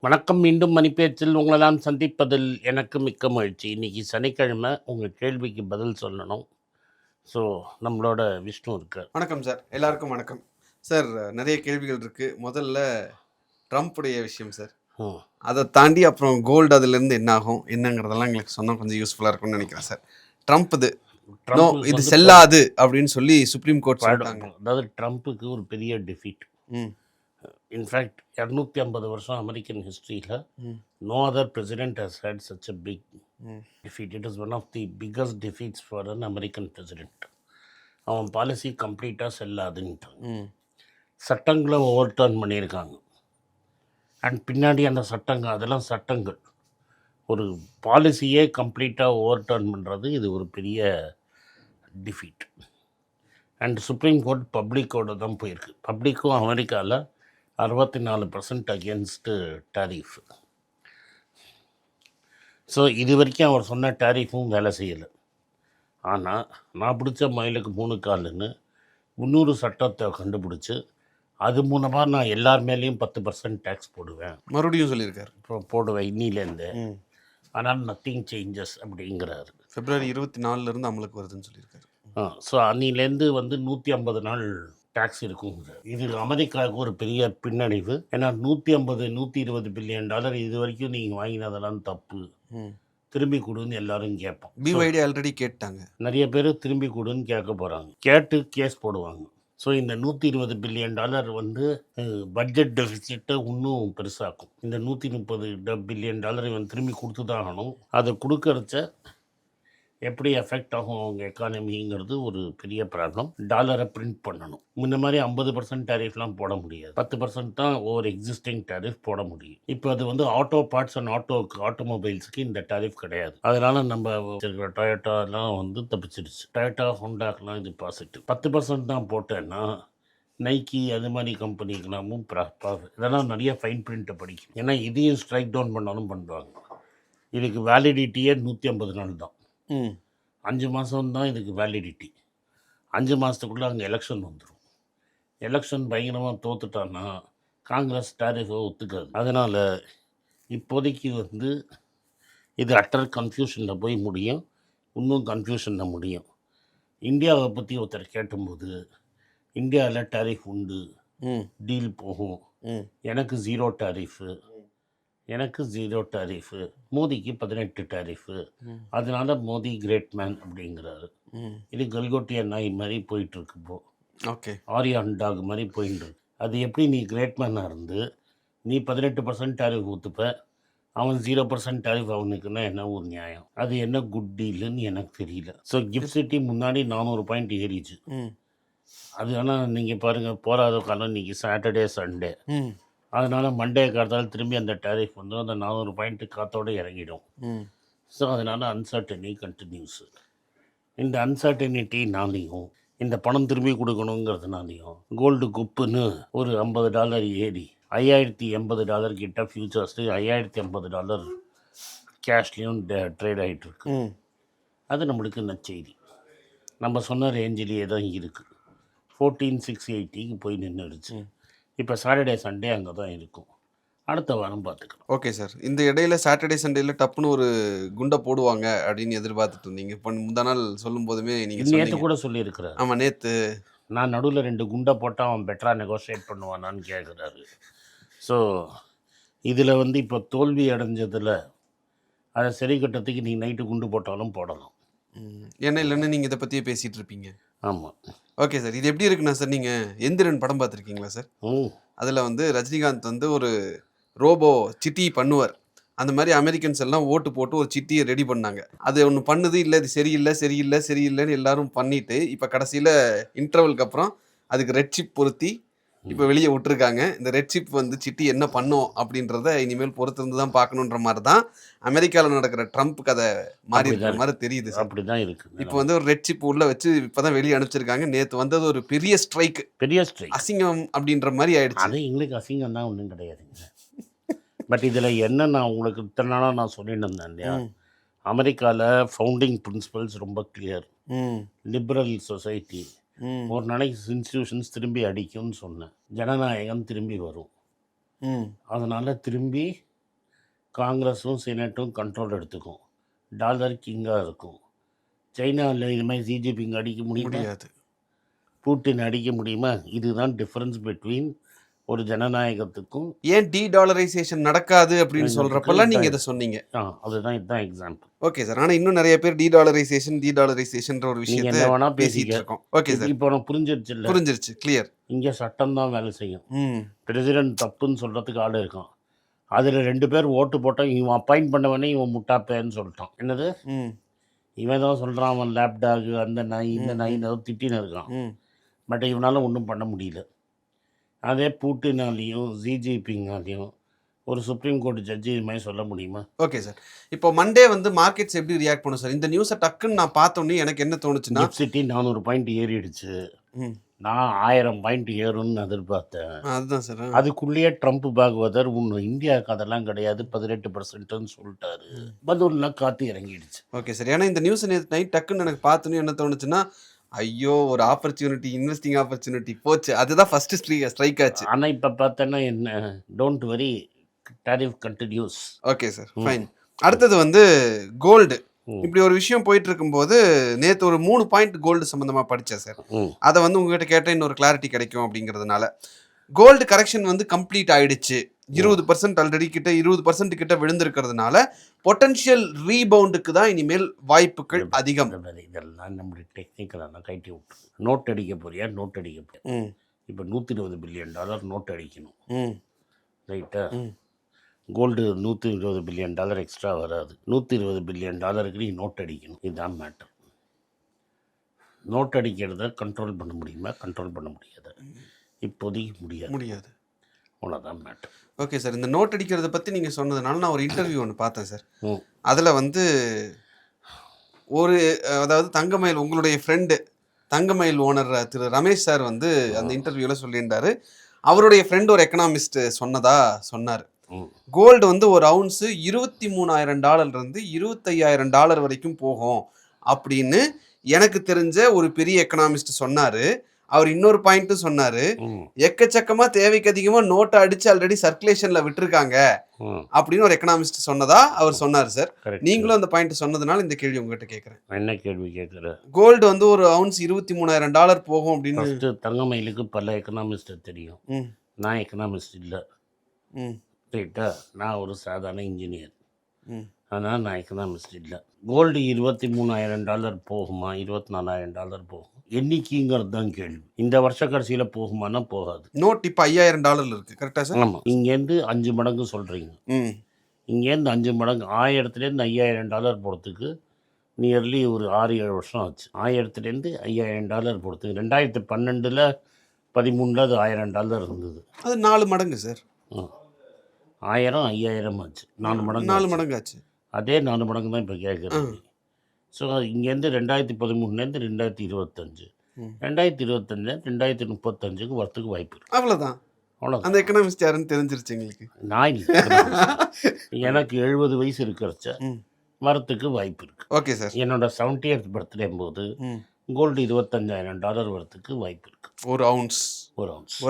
வணக்கம். மீண்டும் மணிப்பேச்சில் உங்களெல்லாம் சந்திப்பதில் எனக்கு மிக்க மகிழ்ச்சி. இன்னைக்கு சனிக்கிழமை. உங்கள் கேள்விக்கு பதில் சொல்லணும். ஸோ நம்மளோட விஷ்ணு இருக்கார். வணக்கம் சார், எல்லாருக்கும் வணக்கம் சார். நிறைய கேள்விகள் இருக்கு. முதல்ல ட்ரம்ப்புடைய விஷயம் சார். அதை தாண்டி அப்புறம் கோல்டு அதுலேருந்து என்ன ஆகும் என்னங்கிறதெல்லாம் எங்களுக்கு சொன்னால் கொஞ்சம் யூஸ்ஃபுல்லாக இருக்கும்னு நினைக்கிறேன் சார். ட்ரம்ப் இது செல்லாது அப்படின்னு சொல்லி சுப்ரீம் கோர்ட் சொல்லிட்டாங்க. அதாவது ட்ரம்ப்புக்கு ஒரு பெரிய டிஃபீட். இன்ஃபேக்ட் 250 வருஷம் அமெரிக்கன் ஹிஸ்ட்ரியில் no other president has had such a big defeat. It is one of the biggest defeats for an American president. அவன் பாலிசி கம்ப்ளீட்டாக செல்லாதுன்ட்டாங்க. சட்டங்களை ஓவர் டர்ன் பண்ணியிருக்காங்க. அண்ட் பின்னாடி அந்த அதெல்லாம் சட்டங்கள். ஒரு பாலிசியே கம்ப்ளீட்டாக ஓவர் டர்ன் பண்ணுறது இது ஒரு பெரிய டிஃபீட். அண்ட் சுப்ரீம் கோர்ட் பப்ளிக்கோடு தான் போயிருக்கு. பப்ளிக்கும் அமெரிக்காவில் 64% அகேன்ஸ்டு டேரிஃப். ஸோ இது வரைக்கும் அவர் சொன்ன டேரிஃபும் வேலை செய்யலை. ஆனால் நான் பிடிச்ச மயிலுக்கு 3 காலுன்னு இன்னொரு சட்டத்தை கண்டுபிடிச்சி அது மூலமாக நான் எல்லார் மேலேயும் 10% டேக்ஸ் போடுவேன். மறுபடியும் சொல்லியிருக்காரு. இப்போ போடுவேன் இன்னிலேருந்து. ஆனால் நத்திங் சேஞ்சஸ் அப்படிங்கிறாரு. February 24 அமலுக்கு வருதுன்னு சொல்லியிருக்காரு. ஸோ அன்னிலேருந்து 150 நாள் டேக்ஸ் இருக்குங்க. இது அமெரிக்காவுக்கு ஒரு பெரிய பின்னடைவு. ஏன்னா 150-120 பில்லியன் டாலர் இது வரைக்கும் நீங்கள் வாங்கினதெல்லாம் தப்பு, திரும்பி கொடுன்னு எல்லாரும் கேட்போம். பிஒய்டி ஆல்ரெடி கேட்டாங்க. நிறைய பேர் திரும்பி கொடுன்னு கேட்க போகிறாங்க. கேட்டு கேஸ் போடுவாங்க. ஸோ இந்த 120 பில்லியன் டாலர் பட்ஜெட் டெஃபிசிட்டை இன்னும் பெருசாக்கும். இந்த 130 பில்லியன் டாலர் இவன் திரும்பி கொடுத்து தான் ஆகணும். அதை கொடுக்கறச்ச எப்படி எஃபெக்ட் ஆகும் அவங்க எக்கானமிங்கிறது ஒரு பெரிய ப்ராப்ளம். டாலரை பிரிண்ட் பண்ணணும். முன்ன மாதிரி 50% டேரிஃப்லாம் போட முடியாது. 10% தான் ஒவ்வொரு எக்ஸிஸ்டிங் டேரிஃப் போட முடியும். இப்போ அது ஆட்டோ பார்ட்ஸ் அண்ட் ஆட்டோமொபைல்ஸுக்கு இந்த டேரிஃப் கிடையாது. அதனால் நம்ம இருக்கிற டொயோட்டாலாம் தப்பிச்சிடுச்சு. டொயோட்டா ஹோண்டாக்கெலாம் இது பாசிட்டிவ். 10% தான் போட்டேன்னா நைக்கி அது மாதிரி கம்பெனிக்கெல்லாமும் இதெல்லாம் நிறைய ஃபைன் பிரிண்ட்டை படிக்கும். ஏன்னா இதையும் ஸ்ட்ரைக் டவுன் பண்ணாலும் பண்ணுவாங்க. இதுக்கு வேலிடிட்டியே 150 நாள் தான். 5 மாதம் தான் இதுக்கு வேலிடிட்டி. 5 மாதத்துக்குள்ளே அங்கே எலெக்ஷன் வந்துடும். எலெக்ஷன் பயங்கரமாக தோத்துட்டான்னா காங்கிரஸ் டேரிஃபை ஒத்துக்காது. அதனால் இப்போதைக்கு இது அட்டர் கன்ஃபியூஷனில் போய் முடியும். இன்னும் கன்ஃபியூஷனில் முடியும். இந்தியாவை பற்றி ஒருத்தர் கேட்டும்போது இந்தியாவில் டேரிஃப் உண்டு, டீல் போகும், எனக்கு 0 டேரிஃபு, மோடிக்கு 18 டேரிஃபு, அதனால மோடி கிரேட் மேன் அப்படிங்கிறாரு. இது கல்கோட்டியா நாய் மாதிரி போயிட்டுருக்கு. இப்போ ஆரியான் டாக் மாதிரி போயிட்டுருக்கு. அது எப்படி நீ கிரேட் மேனாக இருந்து நீ 18% டேரிஃப் ஊற்றுப்ப, அவன் 0% டேரிஃப் அவனுக்குன்னா என்ன ஒரு நியாயம்? அது என்ன குட் டீலுன்னு எனக்கு தெரியல. ஸோ கிஃப்ட் சிட்டி முன்னாடி 400 பாயிண்ட் ஏறிச்சு. அது ஆனால் நீங்கள் பாருங்கள், போராத காலம் இன்றைக்கி சாட்டர்டே சண்டே. அதனால் மண்டே காலத்தால் திரும்பி அந்த டேரிஃப் அந்த 400 பாயிண்ட்டு காற்றோடு இறங்கிடும். ஸோ அதனால் அன்சர்டனிட்டி கண்டினியூஸ். இந்த அன்சர்டனிட்டினாலையும் இந்த பணம் திரும்பி கொடுக்கணுங்கிறதுனாலையும் கோல்டு குப்புன்னு ஒரு $50 ஏறி $5080 கிட்ட ஃபியூச்சர்ஸு, $5080 கேஷ்லேயும் ட்ரேட் ஆகிட்டுருக்கு. அது நம்மளுக்கு நற்செய்தி. நம்ம சொன்ன ரேஞ்சிலேயே தான் இருக்குது. 14680 போய் நின்றுடுச்சு. இப்போ சாட்டர்டே சண்டே அங்கே தான் இருக்கும். அடுத்த வாரம் பார்த்துக்கலாம். Okay sir. இந்த இடையில சாட்டர்டே சண்டேயில் டப்புன்னு ஒரு குண்டை போடுவாங்க அப்படின்னு எதிர்பார்த்துட்டு இருந்தீங்க. இப்போ முந்தா நாள் சொல்லும் போதுமே நீங்கள் நேற்று கூட சொல்லியிருக்கிறேன். ஆமாம், நேற்று நான் நடுவில் 2 குண்டை போட்டால் அவன் பெட்டராக நெகோஷியேட் பண்ணுவானான்னு கேட்குறாரு. ஸோ இதில் இப்போ தோல்வி அடைஞ்சதில் அதை சரி கட்டத்துக்கு நீ நைட்டு குண்டு போட்டாலும் போடலாம். ஏன்னா இல்லைன்னா நீங்கள் இதை பற்றியே பேசிகிட்டு இருப்பீங்க. ஆமாம். Okay sir. இது எப்படி இருக்குண்ணா சார், நீங்கள் எந்திரன் படம் பார்த்துருக்கீங்களா சார்? அதில் ரஜினிகாந்த் ஒரு ரோபோ சிட்டி பண்ணுவார். அந்த மாதிரி அமெரிக்கன்ஸ் எல்லாம் ஓட்டு போட்டு ஒரு சிட்டியை ரெடி பண்ணாங்க. அது ஒன்று பண்ணுது, இல்லை இது சரியில்லைன்னு எல்லாரும் பண்ணிட்டு இப்போ கடைசியில் இன்டர்வலுக்கு அப்புறம் அதுக்கு ரெட் சிப் பொருத்தி இப்போ வெளியே விட்டுருக்காங்க. இந்த ரெட் சிப் சிட்டி என்ன பண்ணும் அப்படின்றத இனிமேல் பொறுத்திருந்து தான் பார்க்கணுன்ற மாதிரி தான் அமெரிக்காவில் நடக்கிற ட்ரம்ப் கதை மாறி இருக்கிற மாதிரி தெரியுது. அப்படி தான் இருக்குது. இப்போ ஒரு ரெட் சிப் உள்ள வச்சு இப்போ தான் வெளியே அனுப்பிச்சிருக்காங்க. நேற்று வந்தது ஒரு பெரிய ஸ்ட்ரைக், அசிங்கம் அப்படின்ற மாதிரி ஆயிடுச்சு. அது எங்களுக்கு அசிங்கம் தான் ஒன்றும் கிடையாதுங்க. பட் இதில் என்ன, நான் உங்களுக்கு இத்தனை நாளாக நான் சொல்லிட்டு இருந்தேன் இல்லையா, அமெரிக்காவில் ஃபவுண்டிங் பிரின்சிபல்ஸ் ரொம்ப கிளியர். லிபரல் சொசைட்டி, ஒரு நாளைக்கு இன்ஸ்டிடியூஷன்ஸ் திரும்பி அடிக்கும்னு சொன்னேன். ஜனநாயகம் திரும்பி வரும். அதனால் திரும்பி காங்கிரஸும் செனட்டும் கண்ட்ரோல் எடுத்துக்கும், டாலர் கிங்காக இருக்கும். சைனாவில் இது மாதிரி சிஜிபிங்க அடிக்க முடியாது. பூட்டின் அடிக்க முடியுமா? இதுதான் டிஃப்ரென்ஸ் பிட்வீன் ஒரு ஜனநாயகத்துக்கும். ஏன் டீடாலரைசேஷன் நடக்காது அப்படின்னு சொல்றப்பெல்லாம் நீங்க இதை சொன்னீங்க. அதுதான் இதுதான் எக்ஸாம்பிள். Okay sir. ஆனா இன்னும் நிறைய பேர் டீடாலரைசேஷன்ற ஒரு நீங்க விஷயத்தை என்ன வேணா பேசிட்டு பேசிக்க. இருக்கோம். ஓகே சார், இப்போ உனக்கு புரிஞ்சிருச்சு இல்லை? புரிஞ்சிருச்சு, கிளியர். இங்கே சட்டம் தான் வேலை செய்யும். பிரசிடென்ட் தப்புன்னு சொல்கிறதுக்கு ஆள் இருக்கான். அதில் 2 பேர் ஓட்டு போட்டால் இவன் அப்பாயிண்ட் பண்ணவனே இவன் முட்டாப்பேன்னு சொல்லிட்டான். என்னது, இவன் தான் சொல்கிறான் அவன் லேப்டாக் அந்த நாய் இந்த நாயின்னு ஏதோ திட்டின்னு இருக்கான். பட் இவனால் ஒன்றும் பண்ண முடியல. அதே பூட்டினாலையும் ஜிஜிபிங்காலையும் ஒரு சுப்ரீம் கோர்ட் ஜட்ஜி இது மாதிரி சொல்ல முடியுமா? Okay sir. இப்போ மண்டே வந்து மார்க்கெட்ஸ் எப்படி ரியாக்ட் பண்ணும் சார்? இந்த நியூஸை டக்குன்னு நான் பார்த்தோன்னே எனக்கு என்ன தோணுச்சுன்னா, சிட்டி 400 பாயிண்ட் ஏறிடுச்சு. நான் 1000 பாயிண்ட் ஏறும்னு எதிர்பார்த்தேன். அதுதான் சார். அதுக்குள்ளேயே ட்ரம்ப் பாகவதர் இந்தியாவுக்கு அதெல்லாம் கிடையாது 18%ன்னு சொல்லிட்டாரு. பதிலாம் காத்து இறங்கிடுச்சு. Okay sir. ஏன்னா இந்த நியூஸ் நேற்று நைட் டக்குன்னு எனக்கு பார்த்தோன்னே என்ன தோணுச்சுன்னா, ஐயோ ஒரு ஆப்பர்ச்சுனிட்டி, இன்வெஸ்டிங் ஆப்பர்ச்சுனிட்டி போச்சு. அதுதான் ஃபர்ஸ்ட் ஸ்ட்ரைக் ஆச்சு. ஆனால் இப்போ பார்த்தேன்னா என்ன, don't worry, tariff continues. Okay sir, fine. அடுத்தது வந்து கோல்டு. இப்படி ஒரு விஷயம் போயிட்டு இருக்கும்போது நேற்று ஒரு 3 பாயிண்ட் கோல்டு சம்மந்தமாக படித்தேன் சார். அதை வந்து உங்ககிட்ட கேட்டால் இன்னொரு கிளாரிட்டி கிடைக்கும் அப்படிங்கிறதுனால. கோல்டு கரெக்ஷன் வந்து கம்ப்ளீட் ஆயிடுச்சு. 20% ஆல்ரெடி கிட்ட 20% கிட்ட விழுந்திருக்கிறதுனால பொட்டன்ஷியல் ரீபவுண்டுக்கு தான் இனிமேல் வாய்ப்புகள் அதிகம். இதெல்லாம் நம்மளுடைய டெக்னிக்கலாக கைட்டி விட்டு நோட் அடிக்க போறியா? நோட் அடிக்க போறியா? இப்போ $120 பில்லியன் நோட் அடிக்கணும், ரைட்டா? கோல்டு $120 பில்லியன் எக்ஸ்ட்ரா வராது. $120 பில்லியன் நீ நோட் அடிக்கணும். இதுதான் மேட்டர். நோட் அடிக்கிறத கண்ட்ரோல் பண்ண முடியுமா? கண்ட்ரோல் பண்ண முடியாது. இப்போதைக்கு முடியாது. அவ்வளோதான் மேட்டர். Okay sir. இந்த நோட் அடிக்கிறத பற்றி நீங்கள் சொன்னதுனால நான் ஒரு இன்டர்வியூ ஒன்று பார்த்தேன் சார். அதில் வந்து அதாவது தங்கமயில், உங்களுடைய ஃப்ரெண்டு தங்கமயில் ஓனர் திரு ரமேஷ் சார் வந்து அந்த இன்டர்வியூவில் சொல்லியிருந்தாரு, அவருடைய ஃப்ரெண்ட் ஒரு எக்கனாமிஸ்ட் சொன்னார். கோல்டு வந்து ஒரு அவுன்ஸு $23,000 $25,000 வரைக்கும் போகும் அப்படின்னு எனக்கு தெரிஞ்ச ஒரு பெரிய எக்கனாமிஸ்ட் சொன்னாரு. அவர் இன்னொரு பாயிண்ட்டும் சொன்னாரு, எக்கச்சக்கமா தேவைக்கு அதிகமா நோட்டை அடிச்சு ஆல்ரெடி சர்க்குலேஷன்ல விட்டுருக்காங்க அப்படின்னு ஒரு எக்கனாமிஸ்ட் சொன்னதா அவர் சொன்னார் சார். நீங்களும் அந்த பாயிண்ட் சொன்னதுனால இந்த கேள்வி உங்ககிட்ட கேட்கறேன். என்ன கேள்வி கேட்குற? கோல்டு வந்து ஒரு அவுன்ஸ் $23,000 போகும் அப்படின்னு தங்கமயிலுக்கு பல எக்கனாமிஸ்ட் தெரியும். நான் எக்கனாமிஸ்ட் இல்லை, ரைட்டா? நான் ஒரு சாதாரண இன்ஜினியர். அதனால் நான் எக்கனாமிஸ்ட் இல்லை. கோல்டு $23,000 போகுமா? $24,000 போகும். என்னைக்குங்கிறது தான் கேள்வி. இந்த வருஷ கடைசியில் போகுமானா போகாது. நோட் இப்போ $5,000 இருக்குது, கரெக்டாக சார்? ஆமாம். இங்கேருந்து 5 மடங்கு சொல்கிறீங்க. இங்கேருந்து 5 மடங்கு, 1000லேருந்து $5,000 போகிறதுக்கு நியர்லி ஒரு 6-7 வருஷம் ஆச்சு. 1000லேருந்து $5,000 போகிறதுக்கு 2012 13 அது $1,000 இருந்தது. அது 4 மடங்கு சார். 1000 5000 ஆச்சு. 4 மடங்கு ஆச்சு. அதே 4 மடங்கு தான் இப்போ கேட்குறது. ஸோ இங்கேருந்து 2013லேருந்து 2025, 2025 2035க்கு வரத்துக்கு வாய்ப்பு இருக்குது. அவ்வளோதான். அந்த எக்கனாமிஸ்ட் யாருன்னு தெரிஞ்சிருச்சு எங்களுக்கு. நான் எனக்கு 70 வயசு இருக்கிறச்ச வரத்துக்கு வாய்ப்பு இருக்குது. Okay sir. என்னோட 70th பர்த்டே போது கோல்டு $25,000 வரத்துக்கு வாய்ப்பு இருக்குது. ஒரு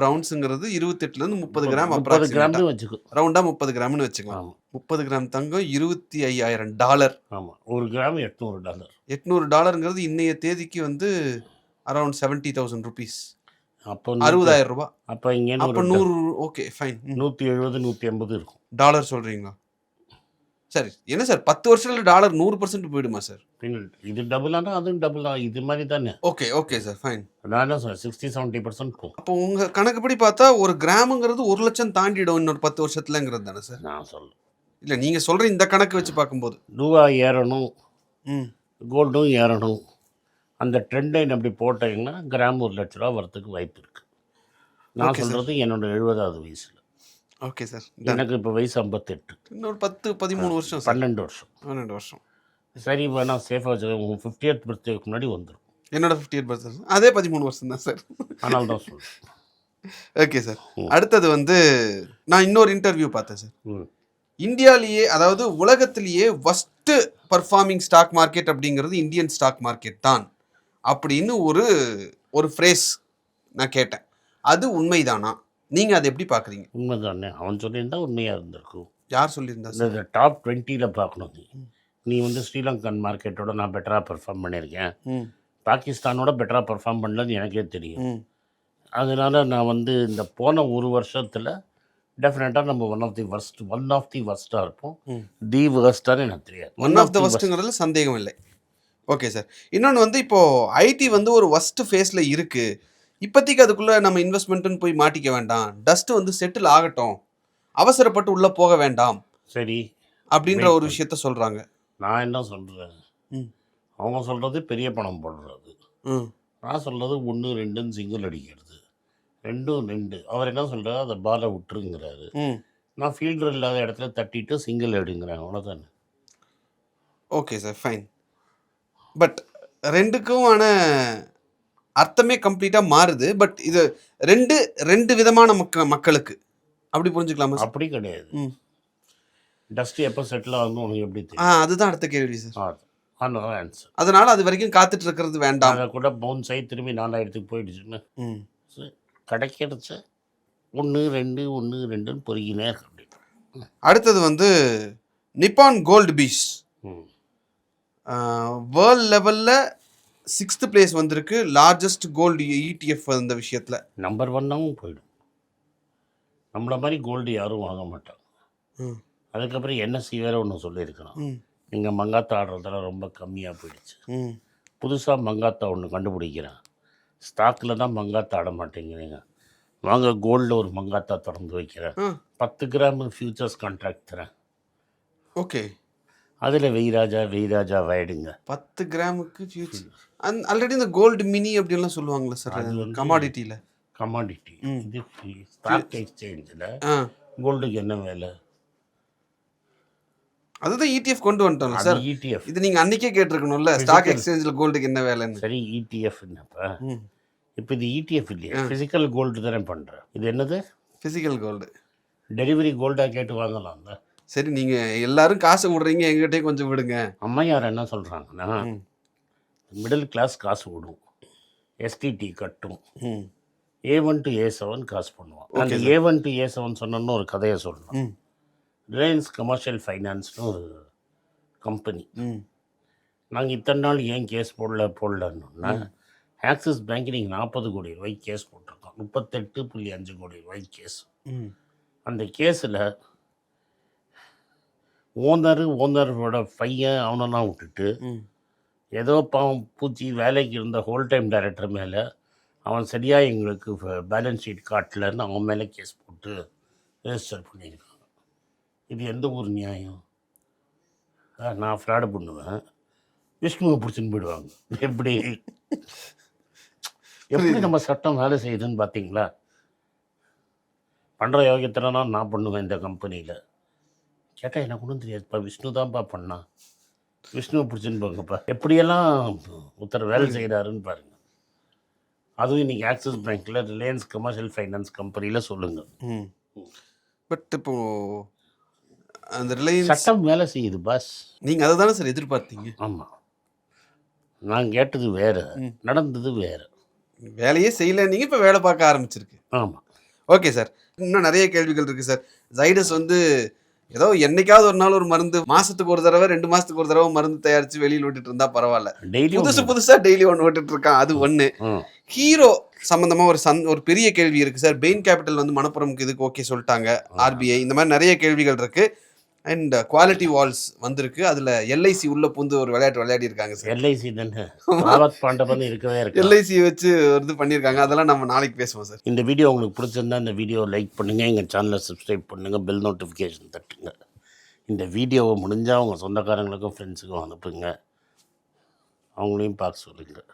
அவுன்ஸுங்கிறது 28லேருந்து 30 கிராம், 30 கிராம் வச்சுக்கோ, ரவுண்டா 30 கிராம்னு வச்சுக்கலாம். 30 கிராம் தங்கம் $25,000. ஆமாம். ஒரு கிராம் $800. $800ங்கிறது இன்னைய தேதிக்கு வந்து அரௌண்ட் 70,000 rupees. அப்போ 60,000 ரூபாய். அப்போ இங்கே 100. Okay fine. 170 180 இருக்கும். டாலர் சொல்கிறீங்களா? சரி. என்ன சார் 10 வருஷத்தில் டாலர் 100% போயிடுமா சார்? இது டபுளானா அதுவும் டபுளா? இது மாதிரி தானே. Okay sir, fine. நான் சார் 60-70% போகும். அப்போ உங்கள் கணக்குப்படி பார்த்தா ஒரு கிராமுங்கிறது 1 லட்சம் தாண்டிடும் இன்னொரு 10 வருஷத்துலங்கிறது தானே சார்? நான் சொல்லுவேன். இல்லை, நீங்கள் சொல்கிற இந்த கணக்கு வச்சு பார்க்கும்போது ரூபா ஏறணும், கோல்டும் ஏறணும், அந்த ட்ரெண்ட் லைன் அப்படி போட்டீங்கன்னா கிராம் 1 லட்ச ரூபா வரத்துக்கு வாய்ப்பு இருக்குது. நான் சொல்கிறது என்னோட 70வது வயசில். Okay sir. எனக்கு இப்போ வயசு 58. இன்னொரு 10-13 வருஷம். 12 வருஷம். 12 வருஷம். சரி, வேணா சேஃபாக வச்சு உங்கள் 50th பர்த்டேக்கு முன்னாடி வந்துடும். என்னோட 50th பர்த்டே அதே 13 வருஷம் தான் சார். அதனால தான் சொல்லுவேன். Okay sir. அடுத்தது வந்து நான் இன்னொரு இன்டர்வியூ பார்த்தேன் சார். இந்தியாவிலேயே, அதாவது உலகத்திலேயே ஃபஸ்ட்டு பர்ஃபார்மிங் ஸ்டாக் மார்க்கெட் அப்படிங்கிறது இந்தியன் ஸ்டாக் மார்க்கெட் தான் அப்படின்னு ஒரு ஃப்ரேஸ் நான் கேட்டேன். அது உண்மைதானா? நீங்கள் அதை எப்படி பார்க்குறீங்க? உண்மைதானே. அவன் சொல்லியிருந்தா உண்மையாக இருந்திருக்கும். யார் சொல்லியிருந்தா சார்? இந்த டாப் 20ல் பார்க்கணும் நீ வந்து ஸ்ரீலங்கன் மார்க்கெட்டோட நான் பெட்டராக பெர்ஃபார்ம் பண்ணியிருக்கேன், பாகிஸ்தானோட பெட்டராக பெர்ஃபார்ம் பண்ணது எனக்கே தெரியும். அதனால் நான் வந்து இந்த போன ஒரு வருஷத்தில் டெஃபினட்டாக நம்ம ஒன் ஆஃப் தி வர்ஸ்ட்டாக இருப்போம். தி வர்ஸ்ட்டானு எனக்கு தெரியாது. ஒன் ஆஃப் த வர்ஸ்ட்டுங்கிறதுல சந்தேகம் இல்லை. Okay sir. இன்னொன்று வந்து இப்போது ஐடி வந்து ஒரு வர்ஸ்ட் ஃபேஸில் இருக்குது. இப்போதைக்கு அதுக்குள்ளே நம்ம இன்வெஸ்ட்மெண்ட்டுன்னு போய் மாட்டிக்க வேண்டாம், டஸ்ட்டு வந்து செட்டில் ஆகட்டும், அவசரப்பட்டு உள்ளே போக வேண்டாம் சரி அப்படின்ற ஒரு விஷயத்த சொல்கிறாங்க. நான் என்ன சொல்கிறேன், அவங்க சொல்கிறது பெரிய பணம் போடுறது, நான் சொல்கிறது 1 2ன்னு சிங்கிள் அடிக்கிறது, 2 2. அவர் என்ன சொல்கிறாரு, அதை பாலை விட்டுருங்கிறாரு. நான் ஃபீல்டர் இல்லாத இடத்துல தட்டிட்டு சிங்கிள் எடுங்கிறேன், அவ்வளோதானே. Okay sir, fine. பட் ரெண்டுக்குமான அர்த்தமே கம்ப்ளீட்டாக மாறுது. பட் இது ரெண்டு விதமான மக்களுக்கு அப்படி புரிஞ்சுக்கலாமா? அப்படி கிடையாது. டஸ்ட் எப்போ செட்டில் ஆகணும் உனக்கு எப்படி தெரியும்? அதுதான் அடுத்த கேள்வி சார். ஆன்சர். அதனால அது வரைக்கும் காத்துட்டு இருக்கிறது வேண்டாம். அதை கூட பவுன்ஸ் ஆகி திரும்பி 4000க்கு போயிடுச்சுன்னு கிடைக்கிடுச்சு. 1 2 1 2ன்னு பொறுக்கினே இருக்கு. அடுத்தது வந்து நிப்பான் கோல்டு பீஸ் வேர்ல்ட் லெவலில் 6th பிளேஸ் வந்திருக்கு, லார்ஜஸ்ட் கோல்டு ETF. அந்த விஷயத்தில் நம்பர் 1ஆகவும் போயிடும். நம்மளை மாதிரி கோல்டு யாரும் வாங்க மாட்டாங்க. அதுக்கப்புறம் NSE வேறு ஒன்று சொல்லியிருக்கிறான், நீங்கள் மங்காத்தா ஆடுறதெல்லாம் ரொம்ப கம்மியாக போயிடுச்சு. புதுசாக மங்காத்தா ஒன்று கண்டுபிடிக்கிறேன், ஸ்டாக்கில் தான் மங்காத்தா ஆட மாட்டேங்கிறீங்க, வாங்க கோல்டில் ஒரு மங்காத்தா திறந்து வைக்கிறேன், 10 கிராம் ஃபியூச்சர்ஸ் கான்ட்ராக்ட் தரேன். ஓகே, அதில் வெய்ராஜா வாயிடுங்க. 10 கிராமுக்கு ஃபியூச்சர். ஆல்ரெடி இந்த கோல்டு மினி அப்படின்லாம் சொல்லுவாங்களே சார், அது வந்து கமாடிட்டி. இது ஸ்டாக் எக்ஸ்சேஞ்சில் கோல்டுக்கு என்ன வேலை? அதுதான் ETF கொண்டு வந்துட்டோம் சார். ETF இது நீங்கள் அன்றைக்கே கேட்டிருக்கணும்ல, ஸ்டாக் எக்ஸ்சேஞ்சில் கோல்டுக்கு என்ன வேலைன்னு. சரி, ETF என்னப்பா? இப்போ இது ETF இல்லையா, ஃபிசிக்கல் கோல்டு தானே பண்ணுறேன். இது என்னது? Physical gold. டெலிவரி கோல்டாக கேட்டு வாங்கலாம்ல. சரி, நீங்கள் எல்லாரும் காசு விடுறீங்க, எங்கிட்டே கொஞ்சம் விடுங்க. அம்மையார் என்ன சொல்கிறாங்கன்னா, மிடில் கிளாஸ் காசு விடும், STT கட்டும், A1 to A7 காசு பண்ணுவான். அந்த A1 to A7 சொன்னோன்னு ஒரு கதையை சொல்லணும். ரிலையன்ஸ் கமர்ஷியல் ஃபைனான்ஸ்னு ஒரு கம்பெனி. நாங்கள் இத்தனை நாள் ஏன் கேஸ் போடலன்னா, ஆக்சிஸ் பேங்க் நீங்கள் 40 கோடி ரூபாய்க்கு கேஸ் போட்டிருக்கோம், 38.5 கோடி ரூபாய்க்கு கேஸ். அந்த கேஸில் ஓனரோட பையன் அவனெல்லாம் விட்டுட்டு ஏதோ பாவம் பூச்சி வேலைக்கு இருந்த ஹோல் டைம் டைரக்டர் மேலே அவன் சரியாக எங்களுக்கு பேலன்ஸ் ஷீட் காட்டலன்னு அவன் மேலே கேஸ் போட்டு ரெஜிஸ்டர் பண்ணியிருக்காங்க. இது எந்த ஒரு நியாயம்? நான் ஃப்ராடு பண்ணுவேன், விஷ்ணுவை பிடிச்சின்னு போயிடுவாங்க. எப்படி நம்ம சட்டம் வேலை செய்யுதுன்னு பார்த்தீங்களா? பண்ணுற யோகியத்தினா நான் பண்ணுவேன் இந்த கம்பெனியில். கேட்டால் எனக்கு ஒன்றும் தெரியாதுப்பா, விஷ்ணு தான்ப்பா பண்ணான், விஷ்ணுவை பிடிச்சின்னு போங்கப்பா. எப்படியெல்லாம் ஒருத்தர் வேலை செய்கிறாருன்னு பாருங்கள். அதுவும் இன்றைக்கி ஆக்சிஸ் பேங்க்கில் ரிலையன்ஸ் கமர்ஷியல் ஃபைனான்ஸ் கம்பெனியில் சொல்லுங்கள். பட் இப்போது அந்த ரிலையன்ஸ் சட்டம் வேலை செய்யுது பாஸ். நீங்கள் அதை தானே சார் எதிர்பார்த்தீங்க? ஆமாம், நான் கேட்டது வேறு, நடந்தது வேறு. வேலையே செய்யலை, நீங்கள் இப்போ வேலை பார்க்க ஆரம்பிச்சிருக்கு. ஆமாம். ஓகே சார், இன்னும் நிறைய கேள்விகள் இருக்குது சார். ஜைடஸ் வந்து ஏதோ என்னைக்காவது ஒரு நாள் ஒரு மருந்து, மாதத்துக்கு ஒரு தடவை 2 மாதத்துக்கு ஒரு தடவை மருந்து தயாரித்து வெளியில் விட்டுட்டு இருந்தால் பரவாயில்ல, டெய்லி புதுசாக டெய்லி ஒன்று விட்டுட்டு இருக்கான். அது ஒன்று. ஹீரோ சம்மந்தமாக ஒரு பெரிய கேள்வி இருக்குது சார். பெயின் கேபிட்டல் வந்து மணப்புறமுக்கு இதுக்கு ஓகே சொல்லிட்டாங்க, RBI, இந்த மாதிரி நிறைய கேள்விகள் இருக்குது. அண்ட் குவாலிட்டி வால்ஸ் வந்திருக்கு, அதில் LIC உள்ள பூந்து ஒரு விளையாடி இருக்காங்க சார். LIC தானே இருக்கவே இருக்கு, LIC வச்சு இது பண்ணியிருக்காங்க. அதெல்லாம் நம்ம நாளைக்கு பேசுவோம் சார். இந்த வீடியோ உங்களுக்கு பிடிச்சிருந்தா இந்த வீடியோ லைக் பண்ணுங்கள், எங்கள் சேனலை சப்ஸ்கிரைப் பண்ணுங்கள், பெல் நோட்டிஃபிகேஷன் தட்டுங்க. இந்த வீடியோவை முடிஞ்சால் உங்கள் சொந்தக்காரங்களுக்கும் ஃப்ரெண்ட்ஸுக்கும் அனுப்புங்க, அவங்களையும் பார்க்க சொல்லுங்கள்.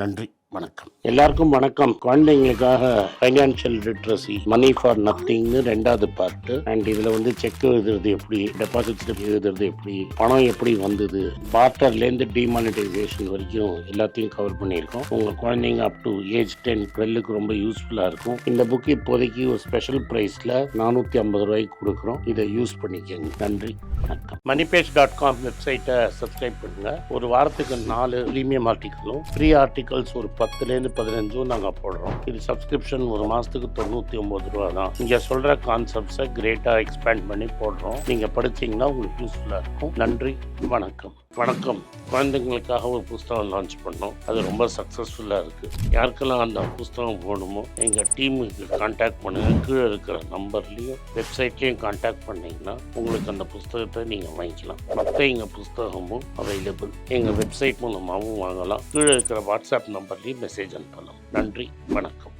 நன்றி, வணக்கம். எல்லாருக்கும் வணக்கம். குழந்தைங்களுக்காக ஃபைனான்ஷியல் லிட்ரஸி, மணி ஃபார் நத்திங்னு 2வது பார்ட்டு. அண்ட் இதில் வந்து செக் எழுதுறது எப்படி, டெபாசிட் எழுதுறது எப்படி, பணம் எப்படி வந்தது, பார்ட்டர்லேருந்து டிமானிட்டைசேஷன் வரைக்கும் எல்லாத்தையும் கவர் பண்ணியிருக்கோம். உங்கள் குழந்தைங்க அப் டு ஏஜ் 10 12க்கு ரொம்ப யூஸ்ஃபுல்லாக இருக்கும். இந்த புக் இப்போதைக்கு ஒரு ஸ்பெஷல் ப்ரைஸில் 450 ரூபாய்க்கு கொடுக்குறோம். இதை யூஸ் பண்ணிக்கோங்க. நன்றி, வணக்கம். moneypage.com வெப்சைட்டை சப்ஸ்கிரைப் பண்ணுங்கள். ஒரு வாரத்துக்கு 4 ப்ரீமியம் ஆர்டிக்கலும், ஃப்ரீ ஆர்டிகல்ஸ் ஒரு 10லேருந்து 15 நாங்கள் போடுறோம். இது சப்ஸ்கிரிப்ஷன் ஒரு மாதத்துக்கு 99 ரூபா தான். இங்கே சொல்கிற கான்செப்ட்ஸை கிரேட்டாக எக்ஸ்பேண்ட் பண்ணி போடுறோம். நீங்கள் படிச்சீங்கன்னா உங்களுக்கு யூஸ்ஃபுல்லாக இருக்கும். நன்றி, வணக்கம். குழந்தைங்களுக்காக ஒரு புஸ்தகம் லான்ச் பண்ணோம். அது ரொம்ப சக்ஸஸ்ஃபுல்லாக இருக்குது. யாருக்கெல்லாம் அந்த புஸ்தகம் போகணுமோ எங்கள் டீமுக்கு கான்டாக்ட் பண்ணுங்கள். கீழே இருக்கிற நம்பர்லேயும் வெப்சைட்லேயும் கான்டாக்ட் பண்ணிங்கன்னா உங்களுக்கு அந்த புஸ்தகத்தை நீங்கள் வாங்கிக்கலாம். மற்ற எங்கள் புஸ்தகமும் அவைலபிள். எங்கள் வெப்சைட் மூலமாகவும் வாங்கலாம். கீழே இருக்கிற வாட்ஸ்அப் நம்பர்லேயும் மெசேஜ் அனுப்பலாம். நன்றி, வணக்கம்.